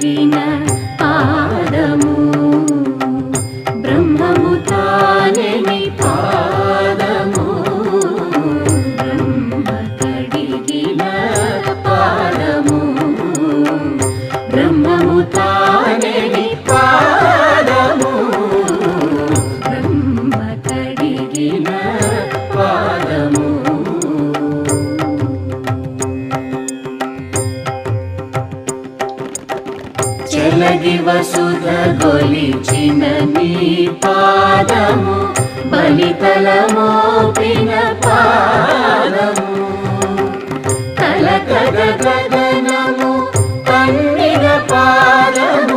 కడిగిన పాదము బ్రహ్మము తానే నీ పాదము బ్రహ్మ కడిగిన పాదము బ్రహ్మము తానే నీ పాదము బ్రహ్మ కడిగిన పాదము చెలగి వసుధ గొలిచిన నీ పాదము బలితలమోపిన పాదము కలకద గగనము కన్నిన పాదము